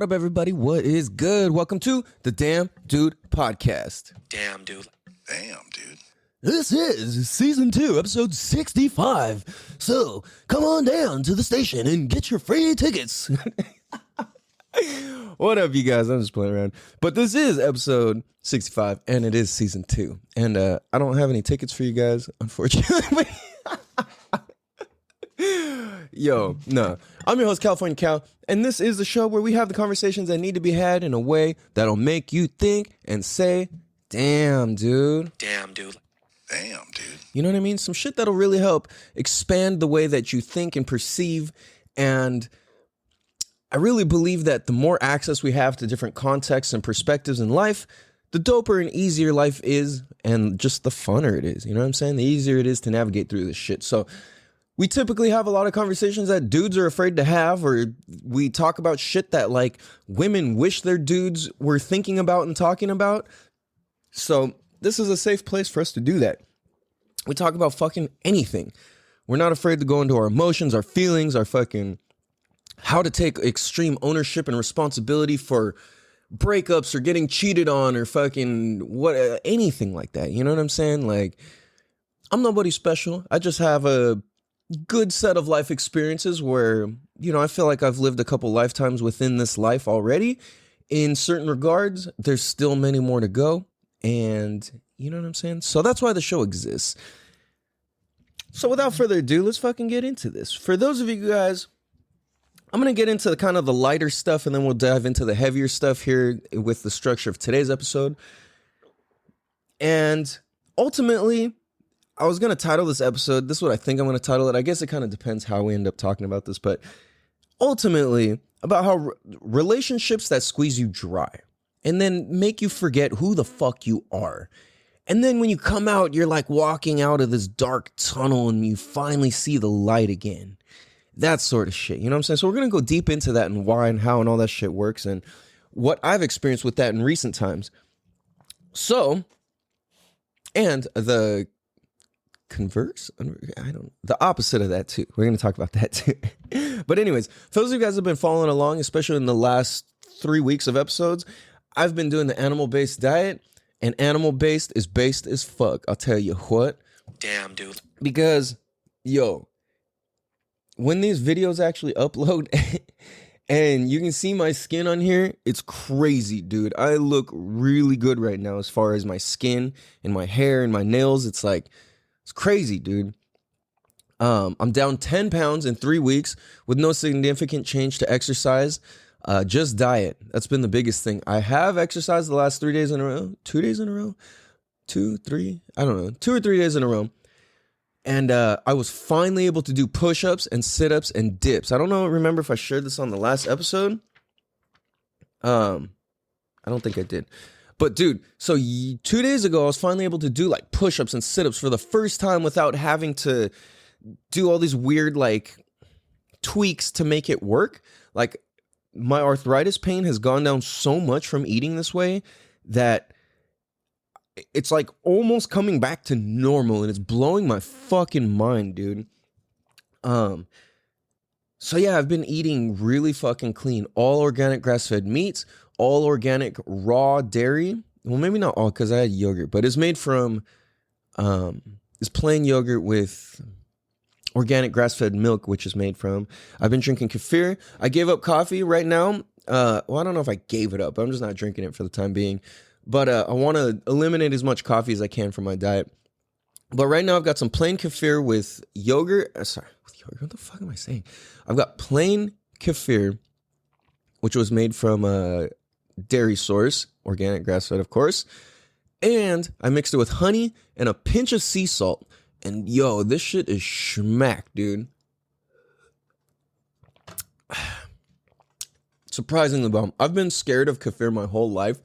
What up, everybody? What is good? Welcome to the Damn Dude Podcast. Damn, dude. This is Season 2, Episode 65. So, come on down to the station and get your free tickets. What up, you guys? I'm just playing around. But this is Episode 65, and it is Season 2. And I don't have any tickets for you guys, unfortunately. Yo, no. I'm your host, California Cal, and this is the show where we have the conversations that need to be had in a way that'll make you think and say, damn, dude. Damn, dude. Damn, dude. You know what I mean? Some shit that'll really help expand the way that you think and perceive. And I really believe that the more access we have to different contexts and perspectives in life, the doper and easier life is, and just the funner it is. You know what I'm saying? The easier it is to navigate through this shit. So we typically have a lot of conversations that dudes are afraid to have, or we talk about shit that like women wish their dudes were thinking about and talking about. So this is a safe place for us to do that. We talk about fucking anything. We're not afraid to go into our emotions, our feelings, our fucking how to take extreme ownership and responsibility for breakups or getting cheated on or fucking what, anything like that. You know what I'm saying? Like, I'm nobody special. I just have a good set of life experiences where, you know, I feel like I've lived a couple lifetimes within this life already. In certain regards, there's still many more to go. And you know what I'm saying? So that's why the show exists. So without further ado, let's fucking get into this. For those of you guys, I'm going to get into the kind of the lighter stuff, and then we'll dive into the heavier stuff here with the structure of today's episode. And ultimately, I was going to title this episode, this is what I think I'm going to title it. I guess it kind of depends how we end up talking about this, but ultimately about how relationships that squeeze you dry and then make you forget who the fuck you are. And then when you come out, you're like walking out of this dark tunnel and you finally see the light again. That sort of shit, you know what I'm saying? So we're going to go deep into that and why and how and all that shit works and what I've experienced with that in recent times. So, and the converse, the opposite of that too. We're going to talk about that too. But anyways, for those of you guys who have been following along, especially in the last 3 weeks of episodes, I've been doing the animal-based diet, and animal-based is based as fuck. I'll tell you what. Damn, dude. Because, yo, when these videos actually upload and you can see my skin on here, it's crazy, dude. I look really good right now as far as my skin and my hair and my nails. It's like, it's crazy, dude. I'm down 10 pounds in 3 weeks with no significant change to exercise. Just diet. That's been the biggest thing. I have exercised the last 3 days in a row. 2 days in a row? 2, 3? I don't know. 2 or 3 days in a row. And I was finally able to do push-ups and sit-ups and dips. I don't know. Remember if I shared this on the last episode? I don't think I did. But dude, so 2 days ago, I was finally able to do like push-ups and sit-ups for the first time without having to do all these weird like tweaks to make it work. Like my arthritis pain has gone down so much from eating this way that it's like almost coming back to normal, and it's blowing my fucking mind, dude. So yeah, I've been eating really fucking clean. All organic grass-fed meats, all organic raw dairy. Well, maybe not all because I had yogurt, but it's made from it's plain yogurt with organic grass-fed milk, which is made from. I've been drinking kefir. I gave up coffee right now. Well, I don't know if I gave it up. I'm just not drinking it for the time being. But I want to eliminate as much coffee as I can from my diet. But right now I've got some plain kefir with yogurt. Sorry, with yogurt. What the fuck am I saying? I've got plain kefir, which was made from a dairy source, organic grass-fed, of course. And I mixed it with honey and a pinch of sea salt. And yo, this shit is schmack, dude. Surprisingly bomb. I've been scared of kefir my whole life.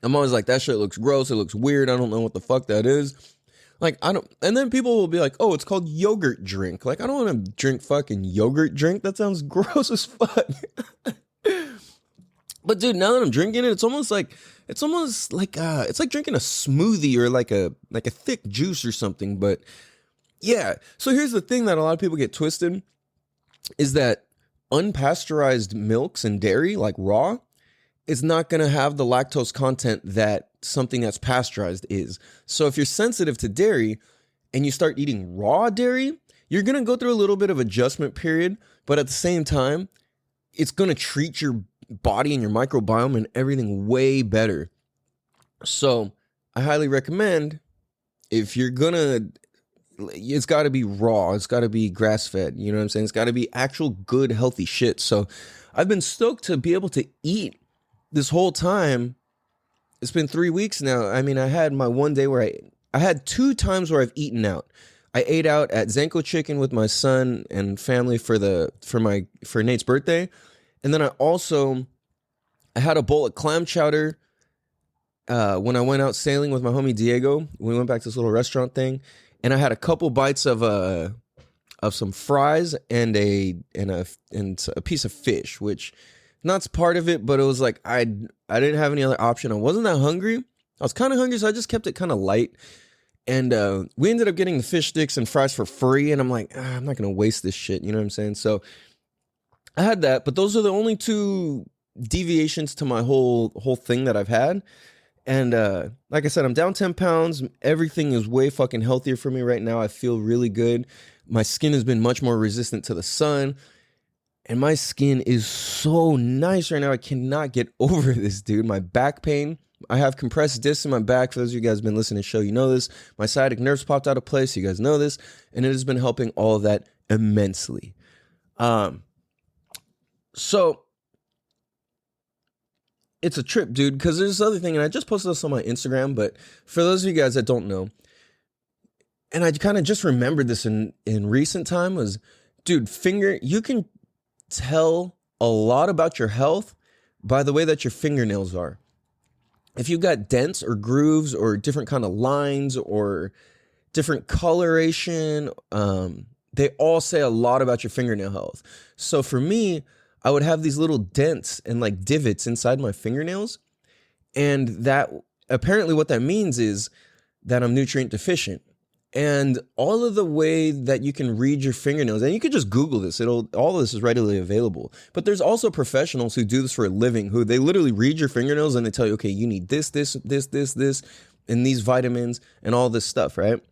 I'm always like, that shit looks gross. It looks weird. I don't know what the fuck that is. Like, I don't, and then people will be like, oh, it's called yogurt drink. Like, I don't want to drink fucking yogurt drink. That sounds gross as fuck. But dude, now that I'm drinking it, it's almost like it's like drinking a smoothie or like a thick juice or something. But yeah, so here's the thing that a lot of people get twisted is that unpasteurized milks and dairy, like raw, is not going to have the lactose content that something that's pasteurized is. So if you're sensitive to dairy and you start eating raw dairy, you're going to go through a little bit of adjustment period, but at the same time, it's going to treat your body and your microbiome and everything way better. So I highly recommend, if you're going to, it's got to be raw. It's got to be grass-fed. You know what I'm saying? It's got to be actual good, healthy shit. So I've been stoked to be able to eat this whole time. It's been 3 weeks now. I mean, I had my one day where I had 2 times where I've eaten out. I ate out at Zenko Chicken with my son and family for Nate's birthday. And then I had a bowl of clam chowder when I went out sailing with my homie Diego. We went back to this little restaurant thing, and I had a couple bites of some fries and a piece of fish, which not part of it, but it was like I didn't have any other option. I wasn't that hungry. I was kind of hungry, so I just kept it kind of light. And we ended up getting the fish sticks and fries for free, and I'm like, I'm not gonna waste this shit. You know what I'm saying? So I had that, but those are the only 2 deviations to my whole thing that I've had. And like I said, I'm down 10 pounds. Everything is way fucking healthier for me right now. I feel really good. My skin has been much more resistant to the sun. And my skin is so nice right now. I cannot get over this, dude. My back pain. I have compressed discs in my back. For those of you guys who've been listening to the show, you know this. My sciatic nerves popped out of place. You guys know this. And it has been helping all of that immensely. So it's a trip, dude, because there's this other thing, and I just posted this on my Instagram, but for those of you guys that don't know, and I kind of just remembered this in recent time, was, dude, you can tell a lot about your health by the way that your fingernails are. If you've got dents or grooves or different kind of lines or different coloration, they all say a lot about your fingernail health. So for me, I would have these little dents and like divots inside my fingernails. And that apparently what that means is that I'm nutrient deficient. And all of the way that you can read your fingernails, and you could just Google this, all of this is readily available. But there's also professionals who do this for a living, who they literally read your fingernails and they tell you, okay, you need this, and these vitamins and all this stuff, right?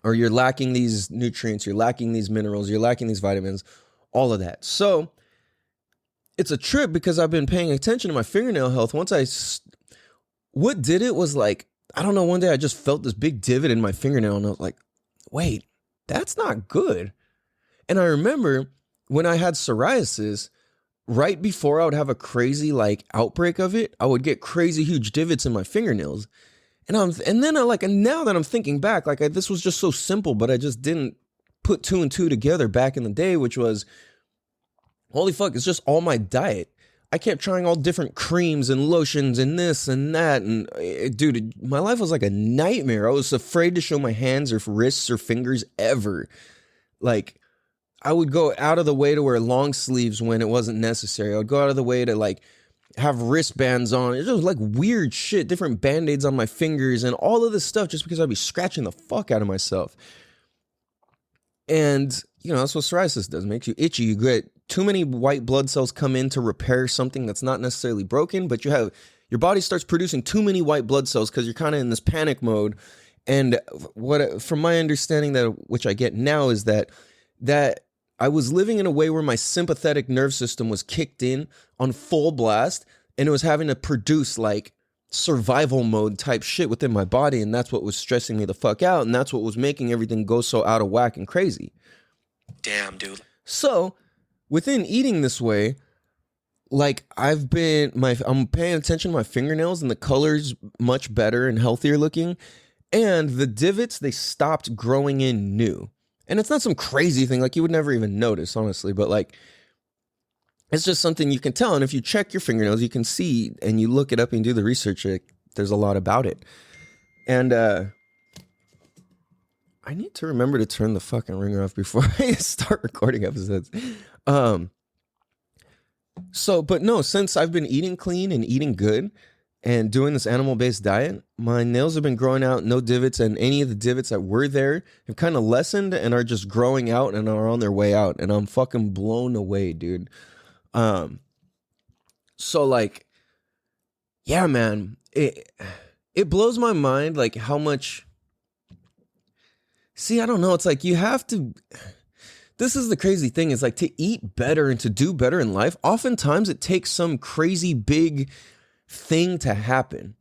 Or you're lacking these nutrients, you're lacking these minerals, you're lacking these vitamins, all of that. So it's a trip because I've been paying attention to my fingernail health. What did it was like, I don't know, one day I just felt this big divot in my fingernail and I was like, wait, that's not good. And I remember when I had psoriasis, right before I would have a crazy like outbreak of it, I would get crazy huge divots in my fingernails. And now that I'm thinking back, this was just so simple, but I just didn't put 2 and 2 together back in the day, which was, holy fuck, it's just all my diet. I kept trying all different creams and lotions and this and that. And dude, my life was like a nightmare. I was afraid to show my hands or wrists or fingers ever. Like, I would go out of the way to wear long sleeves when it wasn't necessary. I would go out of the way to like have wristbands on. It was like weird shit, different band-aids on my fingers and all of this stuff just because I'd be scratching the fuck out of myself. And, you know, that's what psoriasis does. It makes you itchy. You get too many white blood cells come in to repair something that's not necessarily broken, but your body starts producing too many white blood cells because you're kind of in this panic mode. And from my understanding, which I get now, is that I was living in a way where my sympathetic nerve system was kicked in on full blast, and it was having to produce like survival mode type shit within my body, and that's what was stressing me the fuck out, and that's what was making everything go so out of whack and crazy. Damn, dude. So within eating this way, like I'm paying attention to my fingernails, and the color's much better and healthier looking, and the divots, they stopped growing in new. And it's not some crazy thing, like you would never even notice, honestly, but like it's just something you can tell. And if you check your fingernails, you can see, and you look it up and do the research, there's a lot about it. And I need to remember to turn the fucking ringer off before I start recording episodes. But no, since I've been eating clean and eating good and doing this animal-based diet, my nails have been growing out, no divots, and any of the divots that were there have kind of lessened and are just growing out and are on their way out. And I'm fucking blown away, dude. So like, yeah, man, it blows my mind, like how much. See, I don't know. It's like you have to. This is the crazy thing, is like to eat better and to do better in life. Oftentimes it takes some crazy big thing to happen.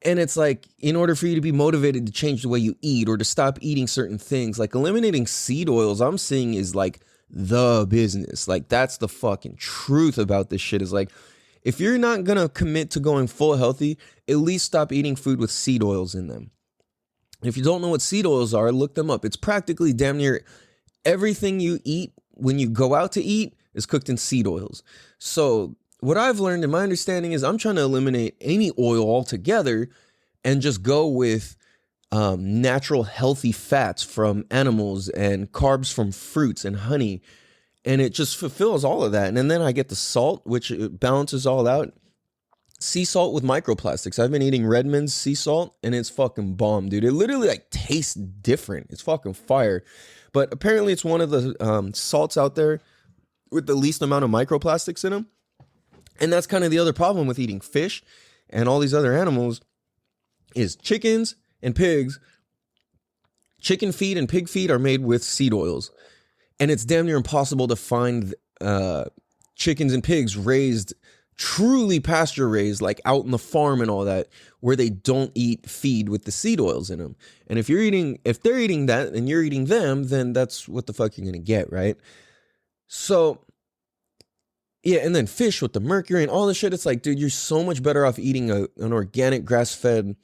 And it's like, in order for you to be motivated to change the way you eat or to stop eating certain things, like eliminating seed oils, I'm seeing is like the business. Like that's the fucking truth about this shit, is like, if you're not going to commit to going full healthy, at least stop eating food with seed oils in them. If you don't know what seed oils are, look them up. It's practically damn near everything you eat when you go out to eat is cooked in seed oils. So what I've learned and my understanding is I'm trying to eliminate any oil altogether and just go with natural healthy fats from animals and carbs from fruits and honey. And it just fulfills all of that. And then I get the salt, which balances all out. Sea salt with microplastics. I've been eating Redmond's sea salt and it's fucking bomb, dude. It literally like tastes different. It's fucking fire. But apparently it's one of the salts out there with the least amount of microplastics in them. And that's kind of the other problem with eating fish and all these other animals is chickens and pigs. Chicken feed and pig feed are made with seed oils. And it's damn near impossible to find chickens and pigs raised, truly pasture raised, like out in the farm and all that, where they don't eat feed with the seed oils in them. And if they're eating that and you're eating them, then that's what the fuck you're going to get, right? So, yeah, and then fish with the mercury and all this shit. It's like, dude, you're so much better off eating an organic grass-fed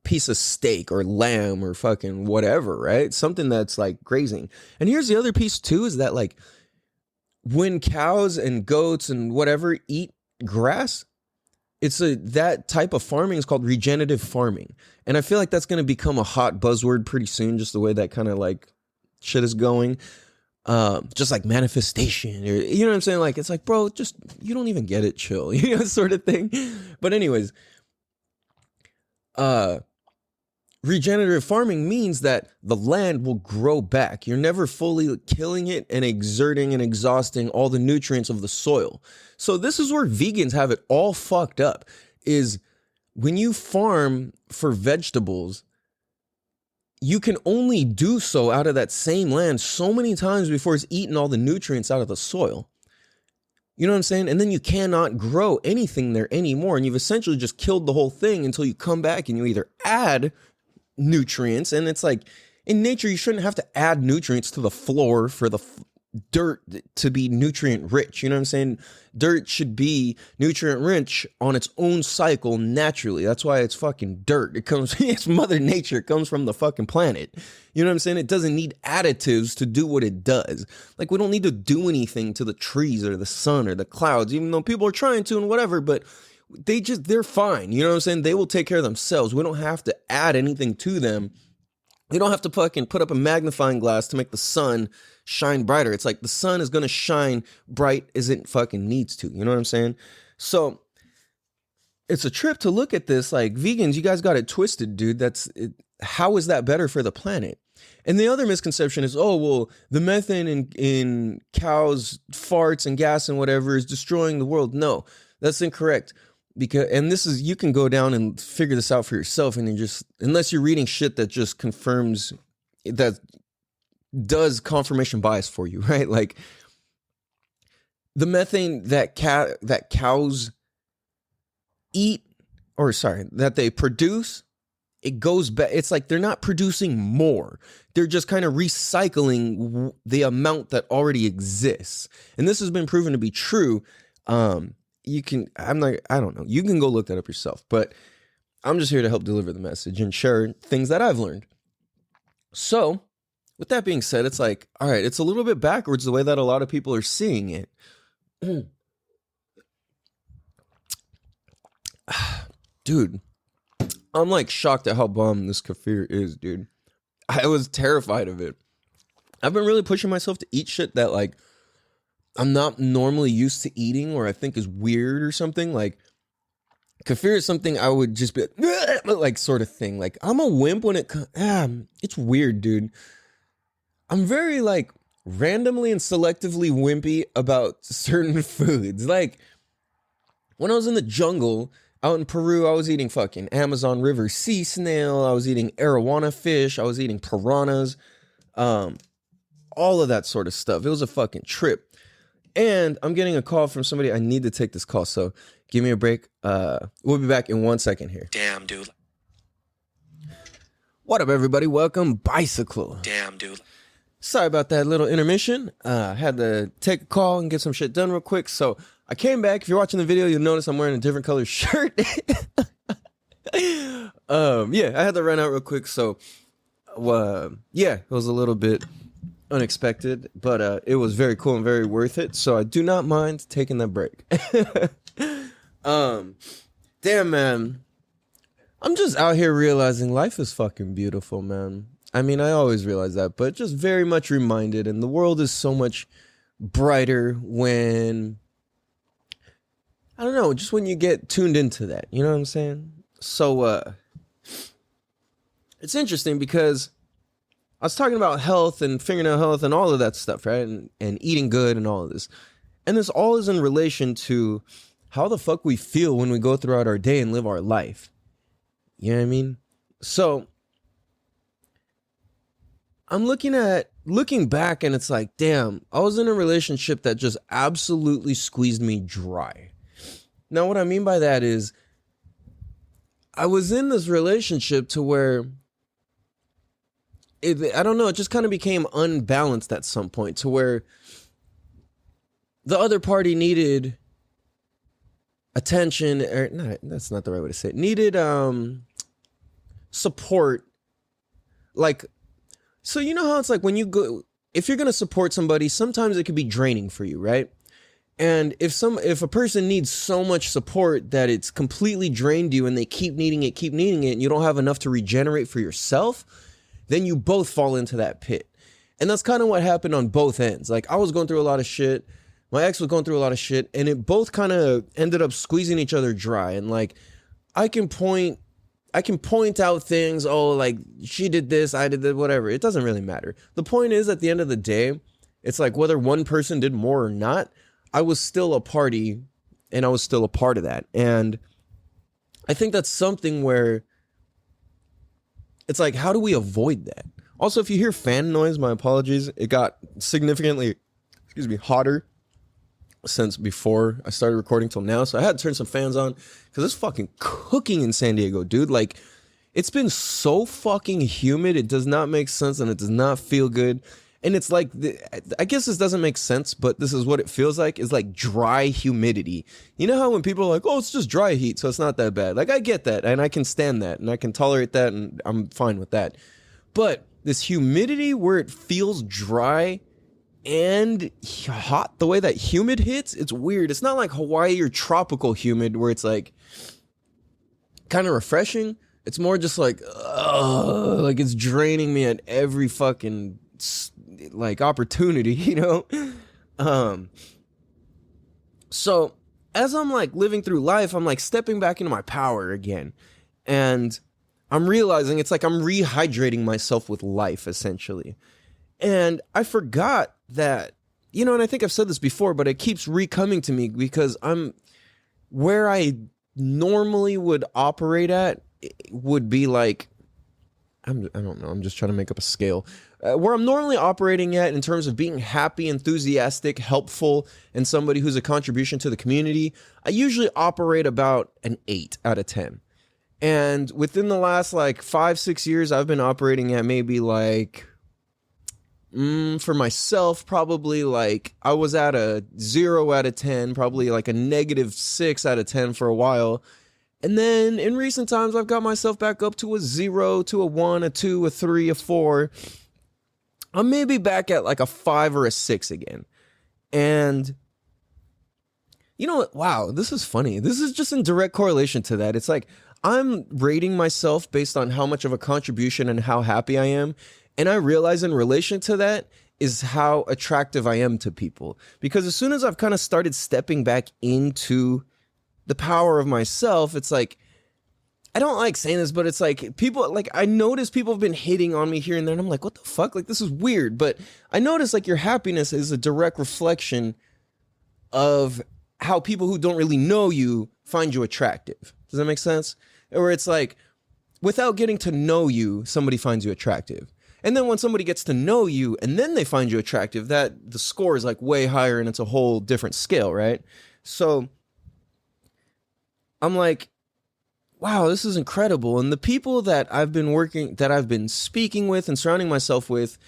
piece of steak or lamb or fucking whatever, right? Something that's like grazing. And here's the other piece too, is that like when cows and goats and whatever eat grass, that type of farming is called regenerative farming. And I feel like that's going to become a hot buzzword pretty soon, just the way that kind of like shit is going. Just like manifestation, or, you know what I'm saying? Like, it's like, bro, just, you don't even get it, chill, you know, sort of thing. But anyways, regenerative farming means that the land will grow back. You're never fully killing it and exerting and exhausting all the nutrients of the soil. So this is where vegans have it all fucked up, is when you farm for vegetables, you can only do so out of that same land so many times before it's eaten all the nutrients out of the soil. You know what I'm saying? And then you cannot grow anything there anymore. And you've essentially just killed the whole thing until you come back and you either add nutrients. And it's like, in nature, you shouldn't have to add nutrients to the floor for the dirt to be nutrient rich. You know what I'm saying? Dirt should be nutrient rich on its own cycle naturally. That's why it's fucking dirt. It comes, it's Mother Nature. It comes from the fucking planet. You know what I'm saying? It doesn't need additives to do what it does. Like, we don't need to do anything to the trees or the sun or the clouds, even though people are trying to and whatever, but they're fine. You know what I'm saying? They will take care of themselves. We don't have to add anything to them. We don't have to fucking put up a magnifying glass to make the sun shine brighter. It's like the sun is going to shine bright as it fucking needs to. You know what I'm saying? So it's a trip to look at this. Like, vegans, you guys got it twisted, dude. How is that better for the planet? And the other misconception is, oh, well, the methane in cows' farts and gas and whatever is destroying the world. No, that's incorrect. Because you can go down and figure this out for yourself, and unless you're reading shit that just confirms, that does confirmation bias for you, right? Like, the methane that cows eat, that they produce, it goes back. It's like they're not producing more. They're just kind of recycling the amount that already exists. And this has been proven to be true. I don't know. You can go look that up yourself, but I'm just here to help deliver the message and share things that I've learned. So with that being said, it's like, all right, it's a little bit backwards the way that a lot of people are seeing it. Dude, I'm like shocked at how bomb this kefir is, dude. I was terrified of it. I've been really pushing myself to eat shit that like I'm not normally used to eating or I think is weird or something. Like, Kefir is something I would just be like sort of thing. Like I'm a wimp when it comes. It's weird, dude. I'm very like randomly and selectively wimpy about certain foods. Like when I was in the jungle out in Peru, I was eating fucking Amazon River sea snail. I was eating arowana fish. I was eating piranhas. All of that sort of stuff. It was a fucking trip. And I'm getting a call from somebody. I need to take this call, so give me a break. We'll be back in 1 second here. Damn, dude. What up, everybody? Welcome, Bicycle. Damn, dude. Sorry about that little intermission. Had to take a call and get some shit done real quick. So I came back. If you're watching the video, you'll notice I'm wearing a different color shirt. Yeah, I had to run out real quick. So, yeah, it was a little bit unexpected, but it was very cool and very worth it. So I do not mind taking that break. Damn, man. I'm just out here realizing life is fucking beautiful, man. I mean, I always realize that, but just very much reminded. And the world is so much brighter when, I don't know, just when you get tuned into that. You know what I'm saying? So, it's interesting because I was talking about health and fingernail health and all of that stuff, right? And eating good and all of this. And this all is in relation to how the fuck we feel when we go throughout our day and live our life. You know what I mean? So I'm looking back and it's like, damn, I was in a relationship that just absolutely squeezed me dry. Now, what I mean by that is I was in this relationship to where I don't know, it just kind of became unbalanced at some point to where the other party needed attention, or no, that's not the right way to say it. Needed support. Like, so you know how it's like when you go, if you're going to support somebody, sometimes it could be draining for you, right? And if a person needs so much support that it's completely drained you and they keep needing it, and you don't have enough to regenerate for yourself, then you both fall into that pit. And that's kind of what happened on both ends. Like I was going through a lot of shit. My ex was going through a lot of shit, and it both kind of ended up squeezing each other dry. And like, I can point out things. Oh, like she did this, I did that, whatever. It doesn't really matter. The point is, at the end of the day, it's like whether one person did more or not, I was still a party and I was still a part of that. And I think that's something where it's like, how do we avoid that? Also, if you hear fan noise, my apologies. It got significantly, hotter since before I started recording till now. So I had to turn some fans on because it's fucking cooking in San Diego, dude. Like, it's been so fucking humid. It does not make sense and it does not feel good. And it's like, I guess this doesn't make sense, but this is what it feels like, is like dry humidity. You know how when people are like, oh, it's just dry heat, so it's not that bad. Like, I get that, and I can stand that, and I can tolerate that, and I'm fine with that. But this humidity where it feels dry and hot, the way that humid hits, it's weird. It's not like Hawaii or tropical humid where it's like kind of refreshing. It's more just like, like it's draining me at every fucking like opportunity, you know? So as I'm like living through life, I'm like stepping back into my power again. And I'm realizing it's like I'm rehydrating myself with life, essentially. And I forgot that, you know, and I think I've said this before, but it keeps recoming to me because I'm where I normally would operate at would be like, I don't know, I'm just trying to make up a scale. Where I'm normally operating at in terms of being happy, enthusiastic, helpful, and somebody who's a contribution to the community, I usually operate about an 8 out of 10. And within the last like 5-6 years, I've been operating at maybe like, for myself, probably like I was at a 0 out of 10, probably like a -6 out of 10 for a while. And then in recent times, I've got myself back up to a 0, to a 1, a 2, a 3, a 4. I'm maybe back at like a 5 or a 6 again. And you know what? Wow, this is funny. This is just in direct correlation to that. It's like I'm rating myself based on how much of a contribution and how happy I am. And I realize in relation to that is how attractive I am to people. Because as soon as I've kind of started stepping back into the power of myself, it's like, I don't like saying this, but it's like people, like I notice people have been hitting on me here and there, and I'm like, what the fuck? Like, this is weird. But I notice like your happiness is a direct reflection of how people who don't really know you find you attractive. Does that make sense? Or it's like, without getting to know you, somebody finds you attractive. And then when somebody gets to know you and then they find you attractive, that the score is like way higher and it's a whole different scale, right? So I'm like, wow, this is incredible. And the people that I've been speaking with and surrounding myself with,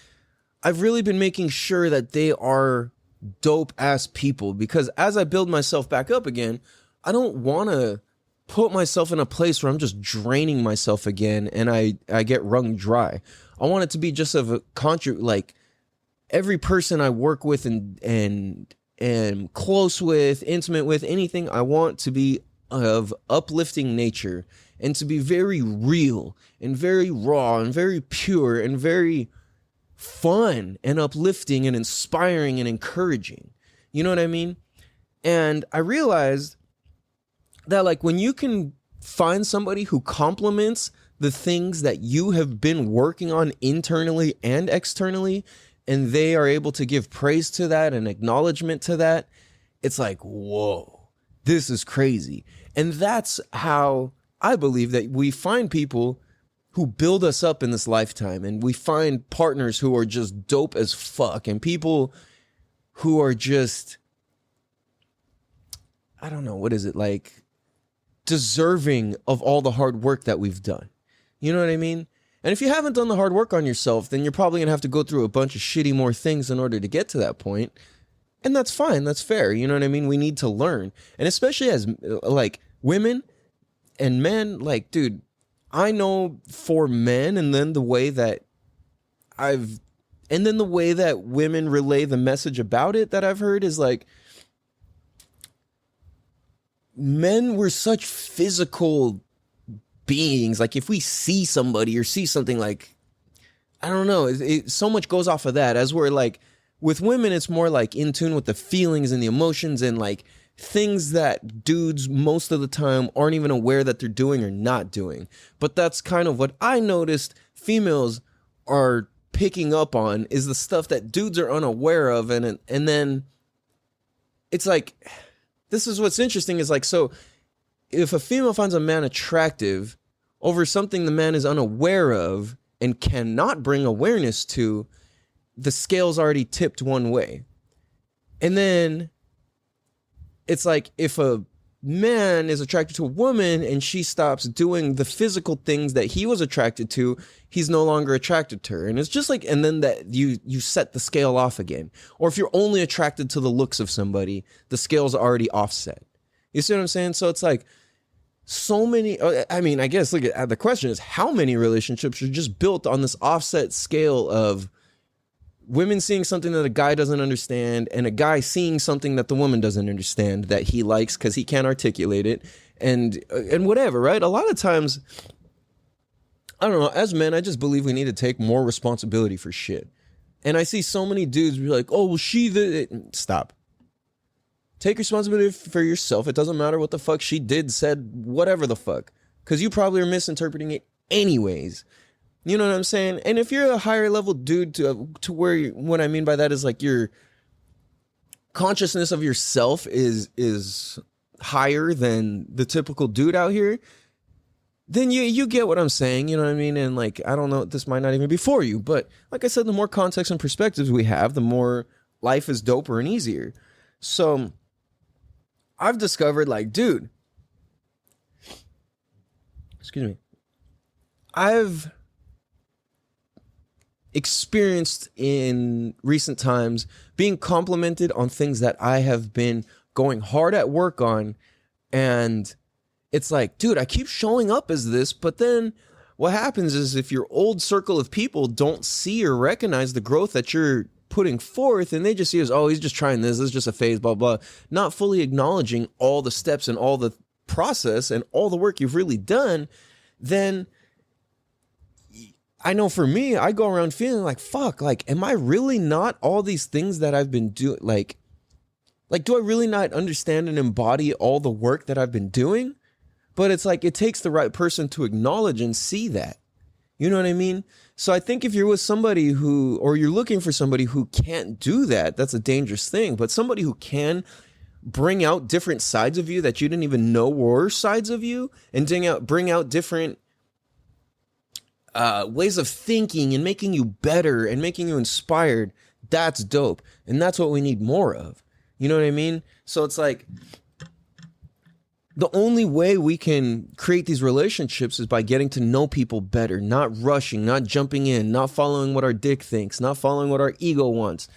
I've really been making sure that they are dope ass people, because as I build myself back up again, I don't want to put myself in a place where I'm just draining myself again and I get wrung dry. I want it to be just of a like every person I work with and close with, intimate with, anything, I want to be of uplifting nature and to be very real and very raw and very pure and very fun and uplifting and inspiring and encouraging. You know what I mean? And I realized that like when you can find somebody who complements the things that you have been working on internally and externally, and they are able to give praise to that and acknowledgement to that, it's like, whoa, this is crazy. And that's how I believe that we find people who build us up in this lifetime, and we find partners who are just dope as fuck, and people who are just, I don't know, what is it, like deserving of all the hard work that we've done. You know what I mean? And if you haven't done the hard work on yourself, then you're probably gonna have to go through a bunch of shitty more things in order to get to that point. And that's fine, that's fair. You know what I mean? We need to learn. And especially as like women and men, like, dude, I know for men, and then the way that women relay the message about it that I've heard is like, men were such physical beings. Like if we see somebody or see something, like, I don't know, so much goes off of that. As we're like, with women, it's more like in tune with the feelings and the emotions and like things that dudes most of the time aren't even aware that they're doing or not doing. But that's kind of what I noticed females are picking up on, is the stuff that dudes are unaware of. And then it's like, this is what's interesting, is like, so if a female finds a man attractive over something the man is unaware of and cannot bring awareness to, the scale's already tipped one way. And then it's like, if a man is attracted to a woman and she stops doing the physical things that he was attracted to, he's no longer attracted to her. And it's just like, and then that you set the scale off again. Or if you're only attracted to the looks of somebody, the scale's already offset. You see what I'm saying? So it's like, so many, I mean, I guess, look at the question is, how many relationships are just built on this offset scale of women seeing something that a guy doesn't understand, and a guy seeing something that the woman doesn't understand that he likes because he can't articulate it, and whatever, right? A lot of times, I don't know, as men, I just believe we need to take more responsibility for shit. And I see so many dudes be like, oh, well, stop. Take responsibility for yourself. It doesn't matter what the fuck she did, said, whatever the fuck, because you probably are misinterpreting it anyways. You know what I'm saying? And if you're a higher level dude to where what I mean by that is like your consciousness of yourself is higher than the typical dude out here, then you get what I'm saying, you know what I mean? And like, I don't know, this might not even be for you, but like I said, the more context and perspectives we have, the more life is doper and easier. So I've discovered, like, dude, excuse me, I've experienced in recent times being complimented on things that I have been going hard at work on. And it's like, dude, I keep showing up as this, but then what happens is, if your old circle of people don't see or recognize the growth that you're putting forth, and they just see as, oh, he's just trying this is just a phase, blah, blah, not fully acknowledging all the steps and all the process and all the work you've really done, then I know for me, I go around feeling like, fuck, like, am I really not all these things that I've been doing? Like Like, do I really not understand and embody all the work that I've been doing? But it's like, it takes the right person to acknowledge and see that. You know what I mean? So I think if you're with somebody who, or you're looking for somebody who can't do that, that's a dangerous thing. But somebody who can bring out different sides of you that you didn't even know were sides of you, and bring out different ways of thinking and making you better and making you inspired, that's dope. And that's what we need more of. You know what I mean? So it's like, the only way we can create these relationships is by getting to know people better, not rushing, not jumping in, not following what our dick thinks, not following what our ego wants.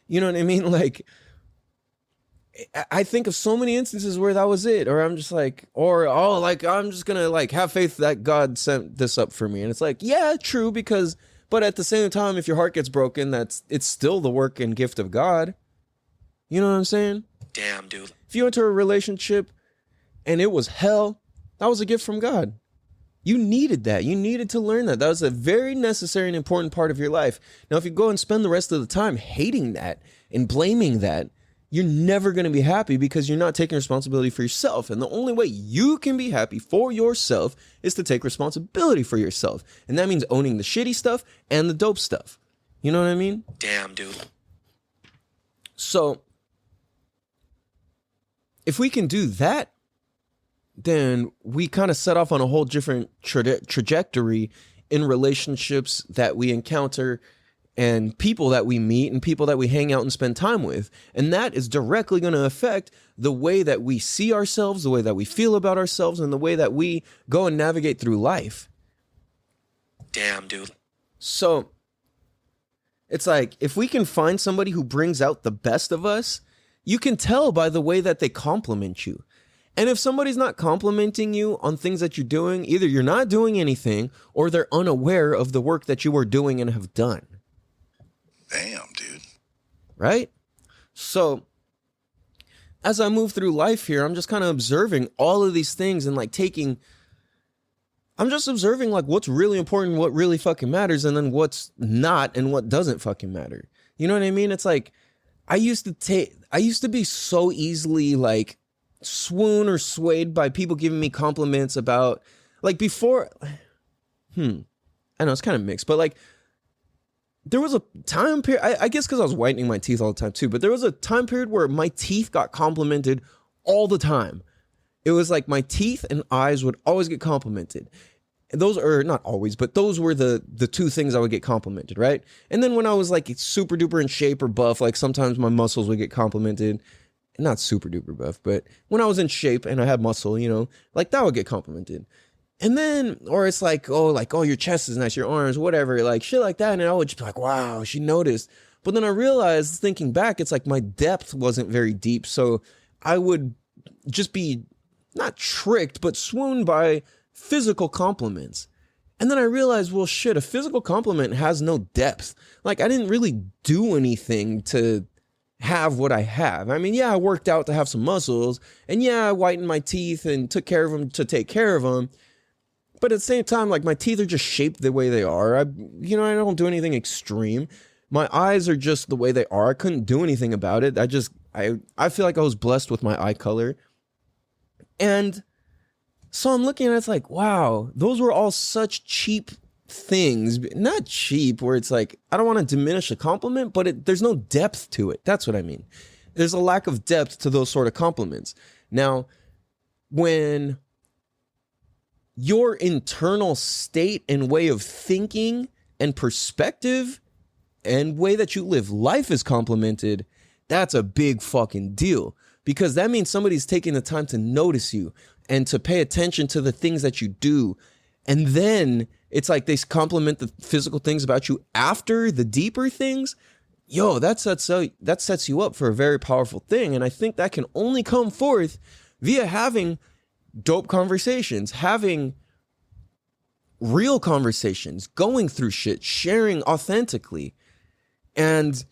You know what I mean? Like, I think of so many instances where that was it, or I'm just like, I'm just gonna like have faith that God sent this up for me. And it's like, yeah, true, but at the same time, if your heart gets broken, it's still the work and gift of God. You know what I'm saying? Damn, dude. If you enter a relationship and it was hell, that was a gift from God. You needed that. You needed to learn that. That was a very necessary and important part of your life. Now, if you go and spend the rest of the time hating that and blaming that, you're never going to be happy because you're not taking responsibility for yourself. And the only way you can be happy for yourself is to take responsibility for yourself. And that means owning the shitty stuff and the dope stuff. You know what I mean? Damn, dude. So if we can do that, then we kind of set off on a whole different trajectory in relationships that we encounter and people that we meet and people that we hang out and spend time with. And that is directly going to affect the way that we see ourselves, the way that we feel about ourselves, and the way that we go and navigate through life. Damn, dude. So it's like, if we can find somebody who brings out the best of us, you can tell by the way that they compliment you. And if somebody's not complimenting you on things that you're doing, either you're not doing anything or they're unaware of the work that you are doing and have done. Damn, dude. Right? So as I move through life here, I'm just kind of observing all of these things and like I'm just observing like what's really important, what really fucking matters, and then what's not and what doesn't fucking matter. You know what I mean? It's like, I used to be so easily like swoon or swayed by people giving me compliments about like before. I know it's kind of mixed, but like there was a time period, I guess because I was whitening my teeth all the time too, but there was a time period where my teeth got complimented all the time. It was like my teeth and eyes would always get complimented. Those are not always, but those were the two things I would get complimented, right? And then when I was like super duper in shape or buff, like sometimes my muscles would get complimented. Not super duper buff, but when I was in shape and I had muscle, you know, like that would get complimented. And then, or it's like, oh, your chest is nice, your arms, whatever, like shit like that. And I would just be like, wow, she noticed. But then I realized, thinking back, it's like my depth wasn't very deep. So I would just be not tricked, but swooned by physical compliments. And then I realized, well, shit, a physical compliment has no depth. Like, I didn't really do anything to have what I have. I mean, yeah, I worked out to have some muscles, and yeah, I whitened my teeth and took care of them to take care of them. But at the same time, like, my teeth are just shaped the way they are. I don't do anything extreme. My eyes are just the way they are. I couldn't do anything about it. I feel like I was blessed with my eye color. And so I'm looking at it, it's like, wow, those were all such cheap things. Not cheap, where it's like, I don't want to diminish a compliment, but there's no depth to it. That's what I mean. There's a lack of depth to those sort of compliments. Now, when your internal state and way of thinking and perspective and way that you live life is complimented, that's a big fucking deal, because that means somebody's taking the time to notice you and to pay attention to the things that you do. And then it's like they compliment the physical things about you after the deeper things. Yo, that sets you up for a very powerful thing. And I think that can only come forth via having dope conversations, having real conversations, going through shit, sharing authentically. And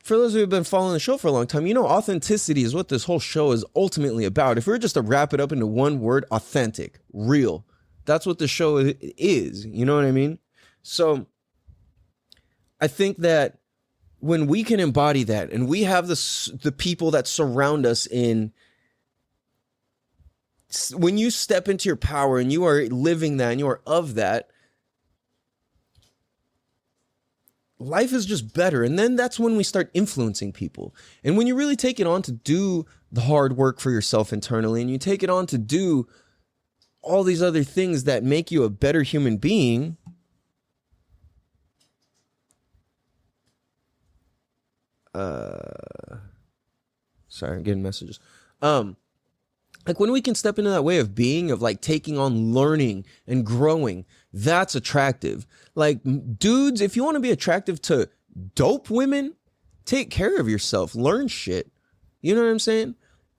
for those who have been following the show for a long time, you know, authenticity is what this whole show is ultimately about. If we were just to wrap it up into one word, authentic, real, that's what the show is. You know what I mean? So I think that when we can embody that and we have the people that surround us when you step into your power and you are living that and you are of that, life is just better. And then that's when we start influencing people. And when you really take it on to do the hard work for yourself internally, and you take it on to do all these other things that make you a better human being, sorry, I'm getting messages. Like when we can step into that way of being, of like taking on learning and growing, that's attractive. Like dudes, if you want to be attractive to dope women, take care of yourself, learn shit. You know what I'm saying?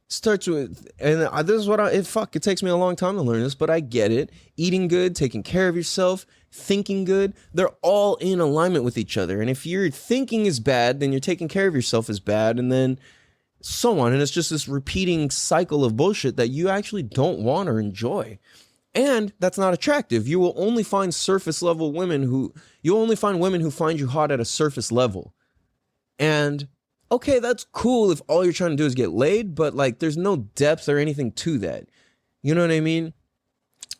Starts with, and this is what it takes me a long time to learn this, but I get it. Eating good, taking care of yourself, thinking good, they're all in alignment with each other. And if your thinking is bad, then you're taking care of yourself is bad, and then so on. And it's just this repeating cycle of bullshit that you actually don't want or enjoy. And that's not attractive. You will only find surface level women you'll only find women who find you hot at a surface level. And okay, that's cool if all you're trying to do is get laid, but like there's no depth or anything to that. You know what I mean?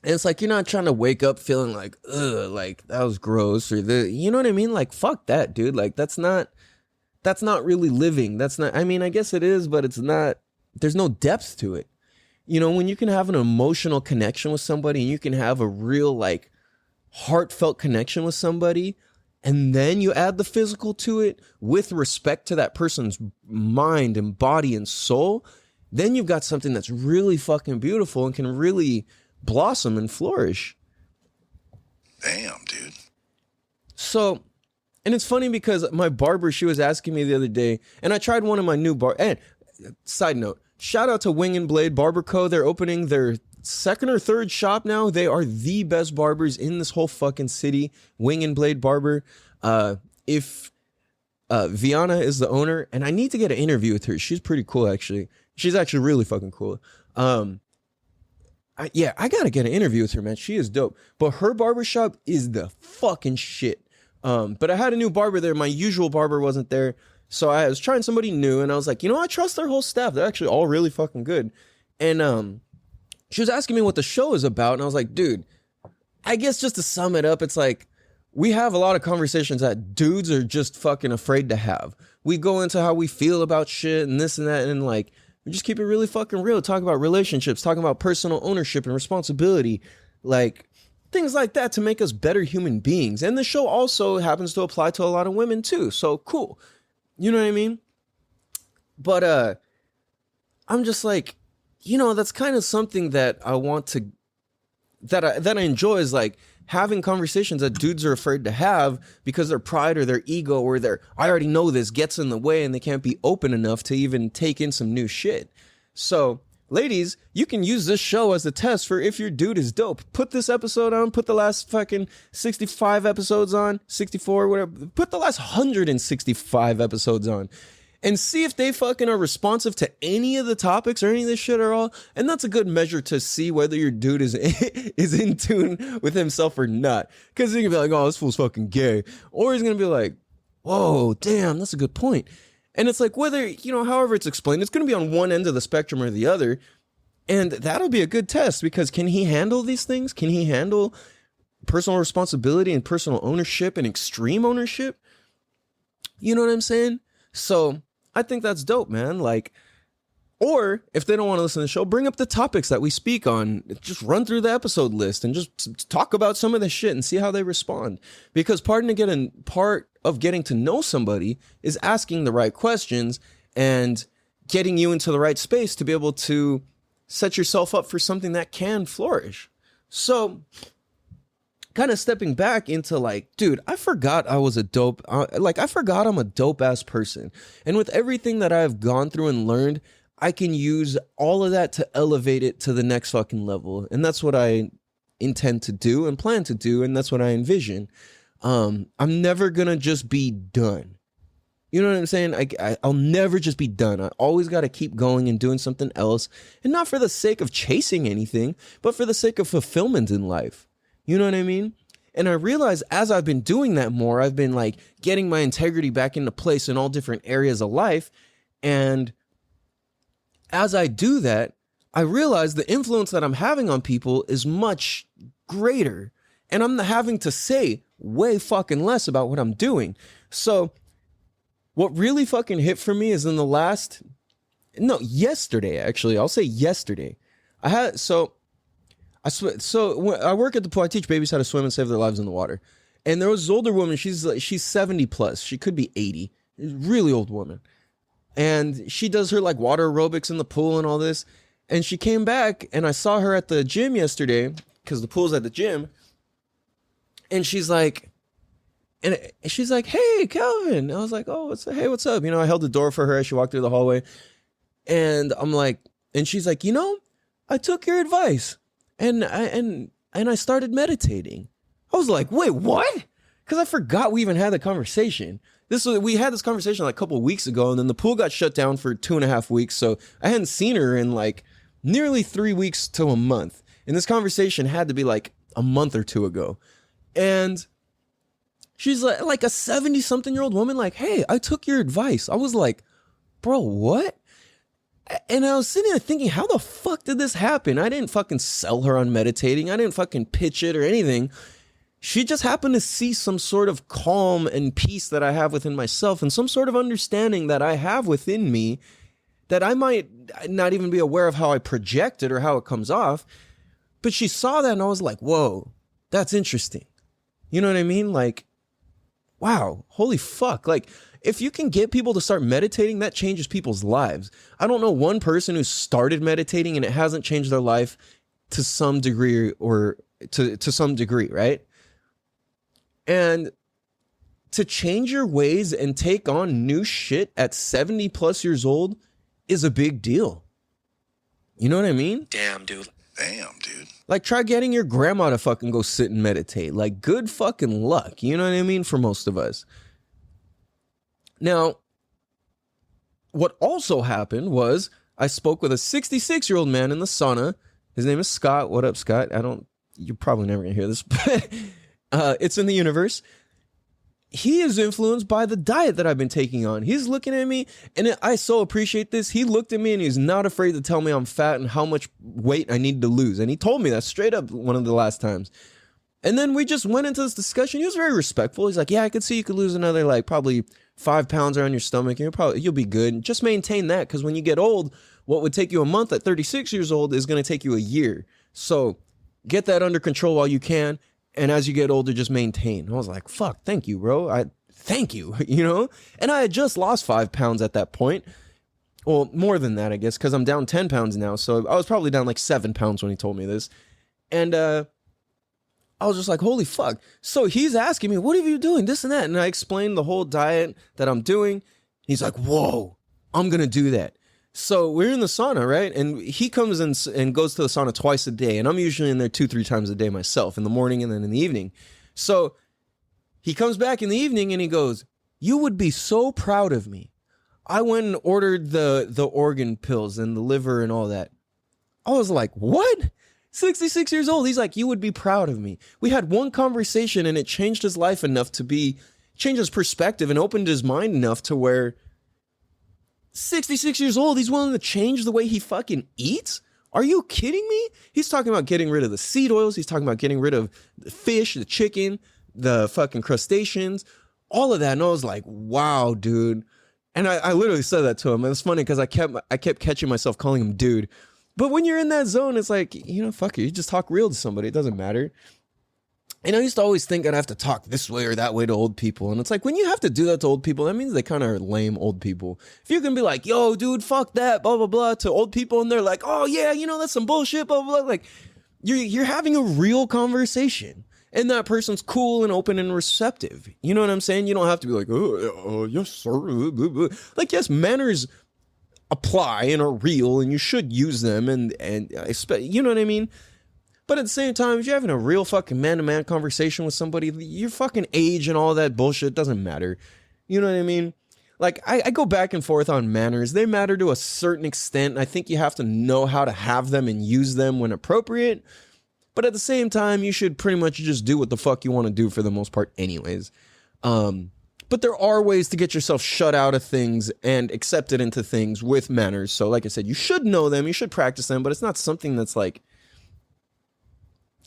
And it's like you're not trying to wake up feeling like, ugh, like that was gross, or you know what I mean? Like fuck that, dude. Like that's not really living. That's not, I mean, I guess it is, but it's not, there's no depth to it. You know, when you can have an emotional connection with somebody and you can have a real like heartfelt connection with somebody, and then you add the physical to it with respect to that person's mind and body and soul, then you've got something that's really fucking beautiful and can really blossom and flourish. Damn, dude. So, and it's funny because my barber, she was asking me the other day, and I tried one of my new and side note, shout out to Wing and Blade Barber Co. They're opening their second or third shop now. They are the best barbers in this whole fucking city. Wing and Blade Barber. If Viana is the owner, and I need to get an interview with her. She's pretty cool, actually. She's actually really fucking cool. I gotta get an interview with her, man. She is dope. But her barbershop is the fucking shit. But I had a new barber there. My usual barber wasn't there. So I was trying somebody new, and I was like, I trust their whole staff. They're actually all really fucking good. And she was asking me what the show is about, and I was like, dude, I guess just to sum it up, it's like we have a lot of conversations that dudes are just fucking afraid to have. We go into how we feel about shit and this and that, and like we just keep it really fucking real. Talk about relationships, talking about personal ownership and responsibility, like things like that to make us better human beings. And the show also happens to apply to a lot of women too. So cool. You know what I mean? But I'm just like, that's kind of something that I want to, that I enjoy, is like having conversations that dudes are afraid to have because their pride or their ego or I already know this gets in the way, and they can't be open enough to even take in some new shit. So ladies, you can use this show as a test for if your dude is dope. Put this episode on, put the last fucking 65 episodes on, 64, whatever. Put the last 165 episodes on and see if they fucking are responsive to any of the topics or any of this shit at all. And that's a good measure to see whether your dude is in tune with himself or not. Because he can be like, oh, this fool's fucking gay. Or he's going to be like, whoa, damn, that's a good point. And it's like, whether, however it's explained, it's going to be on one end of the spectrum or the other. And that'll be a good test, because can he handle these things? Can he handle personal responsibility and personal ownership and extreme ownership? You know what I'm saying? So I think that's dope, man. Like, or if they don't want to listen to the show, bring up the topics that we speak on. Just run through the episode list and just talk about some of the shit and see how they respond. Because part of getting to know somebody is asking the right questions and getting you into the right space to be able to set yourself up for something that can flourish. So kind of stepping back into like, dude, I forgot I was a dope, I forgot I'm a dope ass person. And with everything that I've gone through and learned, I can use all of that to elevate it to the next fucking level. And that's what I intend to do and plan to do. And that's what I envision. I'm never going to just be done. You know what I'm saying? I'll never just be done. I always got to keep going and doing something else. And not for the sake of chasing anything, but for the sake of fulfillment in life. You know what I mean? And I realized as I've been doing that more, I've been like getting my integrity back into place in all different areas of life. And as I do that, I realize the influence that I'm having on people is much greater. And I'm having to say way fucking less about what I'm doing. So what really fucking hit for me is yesterday, actually. I'll say yesterday. I work at the pool. I teach babies how to swim and save their lives in the water. And there was this older woman. She's 70 plus. She could be 80. Really old woman. And she does her like water aerobics in the pool and all this. And she came back and I saw her at the gym yesterday because the pool's at the gym. And she's like, hey, Calvin. I was like, oh, what's up? You know, I held the door for her as she walked through the hallway. And I'm like, and she's like, you know, I took your advice and I started meditating. I was like, wait, what? Because I forgot we even had the conversation. We had this conversation like a couple of weeks ago, and then the pool got shut down for 2.5 weeks. So I hadn't seen her in like nearly 3 weeks to a month. And this conversation had to be like a month or two ago. And she's like a 70-something-year-old woman, like, hey, I took your advice. I was like, bro, what? And I was sitting there thinking, how the fuck did this happen? I didn't fucking sell her on meditating. I didn't fucking pitch it or anything. She just happened to see some sort of calm and peace that I have within myself and some sort of understanding that I have within me that I might not even be aware of how I project it or how it comes off. But she saw that and I was like, whoa, that's interesting. You know what I mean? Like, wow, holy fuck. Like, if you can get people to start meditating, that changes people's lives. I don't know one person who started meditating and it hasn't changed their life to some degree or to some degree, right? And to change your ways and take on new shit at 70 plus years old is a big deal. You know what I mean? Damn, dude. Like, try getting your grandma to fucking go sit and meditate. Like, good fucking luck. You know what I mean? For most of us. Now, what also happened was I spoke with a 66-year-old man in the sauna. His name is Scott. What up, Scott? You're probably never gonna hear this, but it's in the universe. He is influenced by the diet that I've been taking on. He's looking at me, and I so appreciate this. He looked at me, and he's not afraid to tell me I'm fat and how much weight I need to lose. And he told me that straight up one of the last times. And then we just went into this discussion. He was very respectful. He's like, yeah, I could see you could lose another, like, probably 5 pounds around your stomach. And you'll be good. Just maintain that, because when you get old, what would take you a month at 36 years old is going to take you a year. So get that under control while you can. And as you get older, just maintain. I was like, fuck, thank you, bro. Thank you, you know? And I had just lost 5 pounds at that point. Well, more than that, I guess, because I'm down 10 pounds now. So I was probably down like 7 pounds when he told me this. And I was just like, holy fuck. So he's asking me, what are you doing? This and that. And I explained the whole diet that I'm doing. He's like, whoa, I'm going to do that. So we're in the sauna, right? And he comes in and goes to the sauna twice a day. And I'm usually in there 2-3 times a day myself, in the morning and then in the evening. So he comes back in the evening and he goes, you would be so proud of me. I went and ordered the organ pills and the liver and all that. I was like, what? 66 years old. He's like, you would be proud of me. We had one conversation and it changed his life enough change his perspective and opened his mind enough to where 66 years old, he's willing to change the way he fucking eats? Are you kidding me? He's talking about getting rid of the seed oils. He's talking about getting rid of the fish, the chicken, the fucking crustaceans, all of that. And I was like, wow, dude. And I literally said that to him. And it's funny because I kept catching myself calling him dude. But when you're in that zone, it's like, you know, fuck it. You just talk real to somebody. It doesn't matter. And I used to always think I'd have to talk this way or that way to old people. And it's like, when you have to do that to old people, that means they kind of are lame old people. If you can be like, yo, dude, fuck that, blah, blah, blah, to old people, and they're like, oh, yeah, you know, that's some bullshit, blah, blah, blah. Like, you're having a real conversation. And that person's cool and open and receptive. You know what I'm saying? You don't have to be like, oh yes, sir. Like, yes, manners apply and are real, and you should use them. And you know what I mean? But at the same time, if you're having a real fucking man-to-man conversation with somebody, your fucking age and all that bullshit doesn't matter. You know what I mean? Like, I go back and forth on manners. They matter to a certain extent. I think you have to know how to have them and use them when appropriate. But at the same time, you should pretty much just do what the fuck you want to do for the most part anyways. But there are ways to get yourself shut out of things and accepted into things with manners. So like I said, you should know them, you should practice them, but it's not something that's like,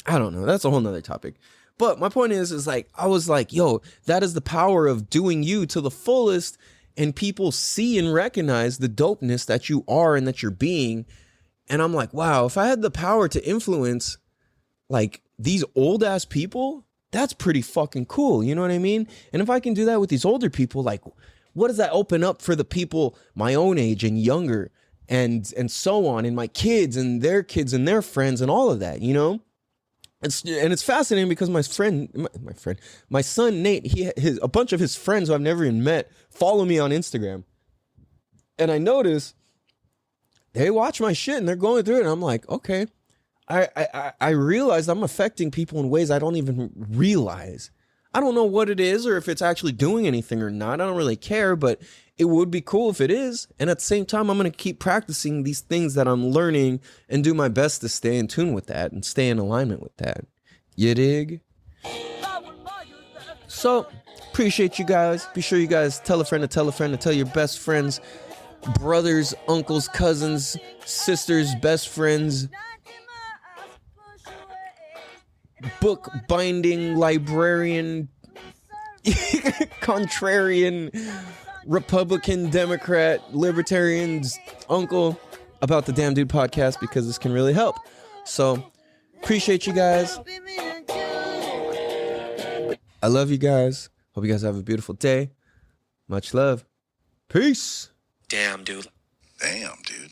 I don't know, that's a whole nother topic. But my point is like, I was like, yo, that is the power of doing you to the fullest, and people see and recognize the dopeness that you are and that you're being. And I'm like, wow, if I had the power to influence like these old ass people, that's pretty fucking cool. You know what I mean? And if I can do that with these older people, like, what does that open up for the people my own age and younger and so on, and my kids and their friends and all of that, you know? It's fascinating because my son Nate, a bunch of his friends who I've never even met follow me on Instagram, and I notice they watch my shit and they're going through it, and I'm like, okay, I realize I'm affecting people in ways I don't even realize. I don't know what it is or if it's actually doing anything or not. I don't really care, but it would be cool if it is. And at the same time, I'm going to keep practicing these things that I'm learning and do my best to stay in tune with that and stay in alignment with that. You dig? So, appreciate you guys. Be sure you guys tell a friend to tell a friend to tell your best friends, brothers, uncles, cousins, sisters, best friends, book binding librarian, contrarian, Republican, Democrat, Libertarians, uncle about the Damn Dude podcast, because this can really help. So appreciate you guys. I love you guys. Hope you guys have a beautiful day. Much love. Peace. Damn, dude. Damn, dude.